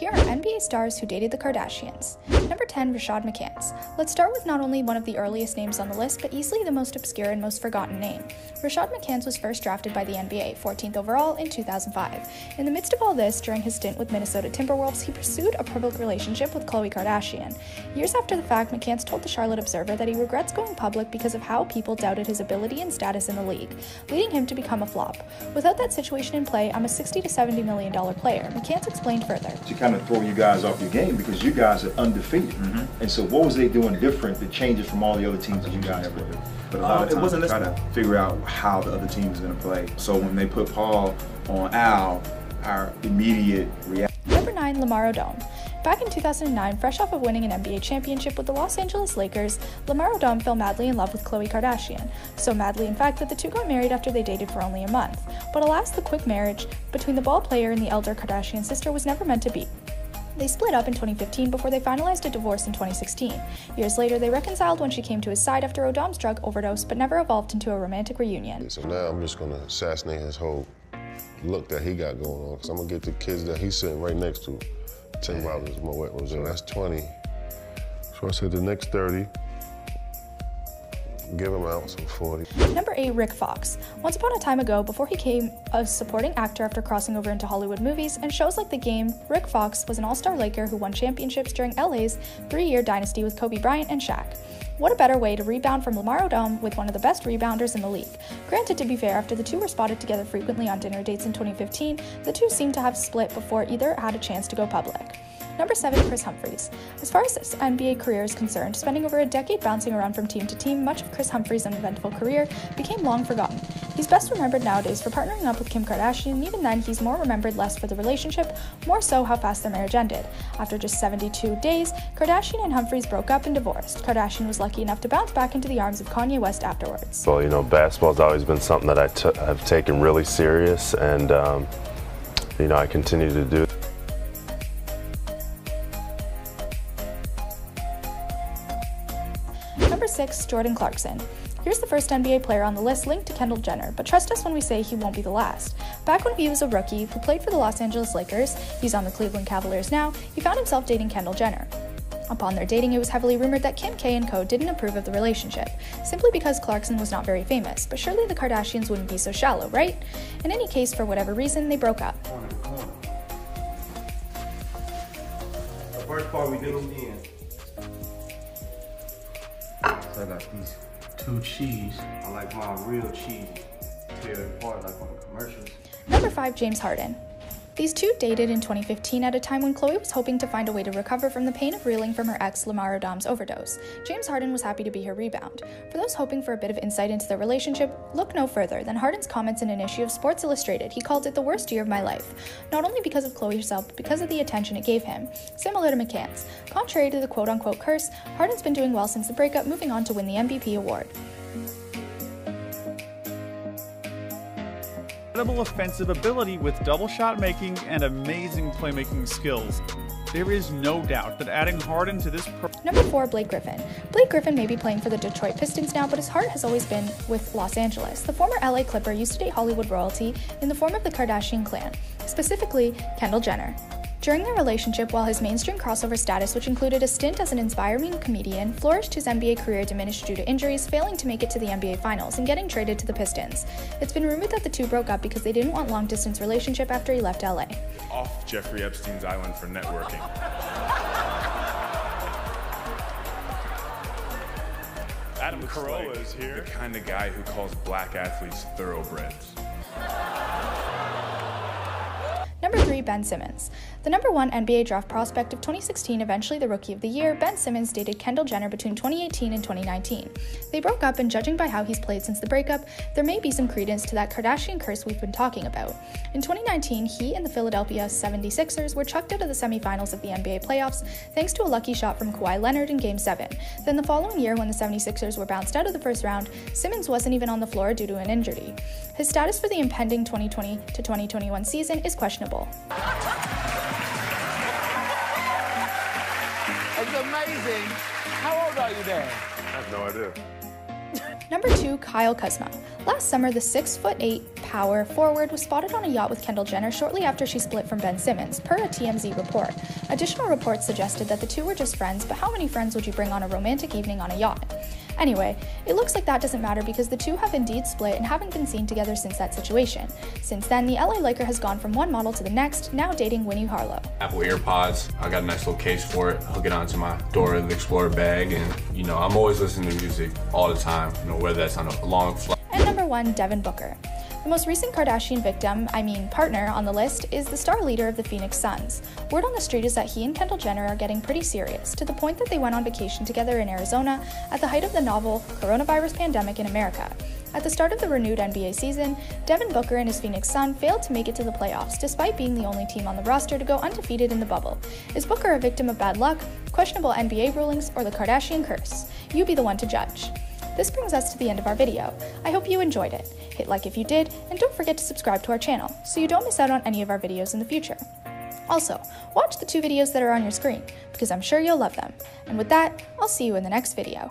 Here are NBA stars who dated the Kardashians. Number 10, Rashad McCants. Let's start with not only one of the earliest names on the list, but easily the most obscure and most forgotten name. Rashad McCants was first drafted by the NBA, 14th overall in 2005. In the midst of all this, during his stint with Minnesota Timberwolves, he pursued a public relationship with Khloe Kardashian. Years after the fact, McCants told the Charlotte Observer that he regrets going public because of how people doubted his ability and status in the league, leading him to become a flop. Without that situation in play, I'm a $60 to $70 million player, McCants explained further. To kind of throw you guys off your game because you guys are undefeated. And so what was they doing different that changes from all the other teams that you guys were doing? But a lot of times they try to figure out how the other team is going to play. So when they put Paul on Al, our immediate reaction. Number 9, Lamar Odom. Back in 2009, fresh off of winning an NBA championship with the Los Angeles Lakers, Lamar Odom fell madly in love with Khloe Kardashian. So madly, in fact, that the two got married after they dated for only a month. But alas, the quick marriage between the ball player and the elder Kardashian sister was never meant to be. They split up in 2015 before they finalized a divorce in 2016. Years later, they reconciled when she came to his side after Odom's drug overdose, but never evolved into a romantic reunion. So now I'm just gonna assassinate his whole look that he got going on, because I'm gonna get the kids that he's sitting right next to. 10 bottles of Moet Rosé, that's 20. So I said the next 30, give him out some 40. Number 8, Rick Fox. Once upon a time ago, before he became a supporting actor after crossing over into Hollywood movies and shows like The Game, Rick Fox was an all-star Laker who won championships during LA's 3-year dynasty with Kobe Bryant and Shaq. What a better way to rebound from Lamar Odom with one of the best rebounders in the league. Granted, to be fair, after the two were spotted together frequently on dinner dates in 2015, the two seemed to have split before either had a chance to go public. Number 7, Kris Humphries. As far as his NBA career is concerned, spending over a decade bouncing around from team to team, much of Kris Humphries' uneventful career became long forgotten. He's best remembered nowadays for partnering up with Kim Kardashian, and even then he's more remembered less for the relationship, more so how fast their marriage ended. After just 72 days, Kardashian and Humphries broke up and divorced. Kardashian was lucky enough to bounce back into the arms of Kanye West afterwards. Well, you know, basketball's always been something that I've taken really serious, and you know, I continue to do. Number 6, Jordan Clarkson. Here's the first NBA player on the list linked to Kendall Jenner, but trust us when we say he won't be the last. Back when he was a rookie who played for the Los Angeles Lakers, he's on the Cleveland Cavaliers now, he found himself dating Kendall Jenner. Upon their dating, it was heavily rumored that Kim K and co didn't approve of the relationship, simply because Clarkson was not very famous, but surely the Kardashians wouldn't be so shallow, right? In any case, for whatever reason, they broke up. The first part we did in. I got these 2 cheese. I like my real cheese. Tear it apart like on the commercials. Number 5, James Harden. These two dated in 2015 at a time when Khloe was hoping to find a way to recover from the pain of reeling from her ex Lamar Odom's overdose. James Harden was happy to be her rebound. For those hoping for a bit of insight into their relationship, look no further than Harden's comments in an issue of Sports Illustrated. He called it the worst year of my life, not only because of Khloe herself, but because of the attention it gave him, similar to McCants. Contrary to the quote-unquote curse, Harden's been doing well since the breakup, moving on to win the MVP award. Incredible offensive ability with double shot making and amazing playmaking skills. There is no doubt that adding Harden to this Number 4, Blake Griffin. Blake Griffin may be playing for the Detroit Pistons now, but his heart has always been with Los Angeles. The former LA Clipper used to date Hollywood royalty in the form of the Kardashian clan, specifically Kendall Jenner. During their relationship, while his mainstream crossover status, which included a stint as an inspiring comedian, flourished, his NBA career diminished due to injuries, failing to make it to the NBA Finals and getting traded to the Pistons. It's been rumored that the two broke up because they didn't want long-distance relationship after he left LA. Off Jeffrey Epstein's island for networking. Adam Carolla is here. The kind of guy who calls black athletes thoroughbreds. Number 3, Ben Simmons. The number 1 NBA draft prospect of 2016, eventually the Rookie of the Year, Ben Simmons dated Kendall Jenner between 2018 and 2019. They broke up, and judging by how he's played since the breakup, there may be some credence to that Kardashian curse we've been talking about. In 2019, he and the Philadelphia 76ers were chucked out of the semifinals of the NBA playoffs thanks to a lucky shot from Kawhi Leonard in Game 7. Then the following year, when the 76ers were bounced out of the first round, Simmons wasn't even on the floor due to an injury. His status for the impending 2020 to 2021 season is questionable. It's amazing. How old are you then? I have no idea. Number 2, Kyle Kuzma. Last summer, the 6'8" power forward was spotted on a yacht with Kendall Jenner shortly after she split from Ben Simmons, per a TMZ report. Additional reports suggested that the two were just friends, but how many friends would you bring on a romantic evening on a yacht? Anyway, it looks like that doesn't matter because the two have indeed split and haven't been seen together since that situation. Since then, the LA Laker has gone from one model to the next, now dating Winnie Harlow. Apple AirPods, I got a nice little case for it, hook it onto my Dora the Explorer bag, and I'm always listening to music all the time, whether that's on a long flight. And number 1, Devin Booker. The most recent Kardashian partner on the list is the star leader of the Phoenix Suns. Word on the street is that he and Kendall Jenner are getting pretty serious, to the point that they went on vacation together in Arizona at the height of the novel coronavirus pandemic in America. At the start of the renewed NBA season, Devin Booker and his Phoenix Sun failed to make it to the playoffs, despite being the only team on the roster to go undefeated in the bubble. Is Booker a victim of bad luck, questionable NBA rulings, or the Kardashian curse? You be the one to judge. This brings us to the end of our video. I hope you enjoyed it. Hit like if you did, and don't forget to subscribe to our channel, so you don't miss out on any of our videos in the future. Also, watch the 2 videos that are on your screen, because I'm sure you'll love them. And with that, I'll see you in the next video.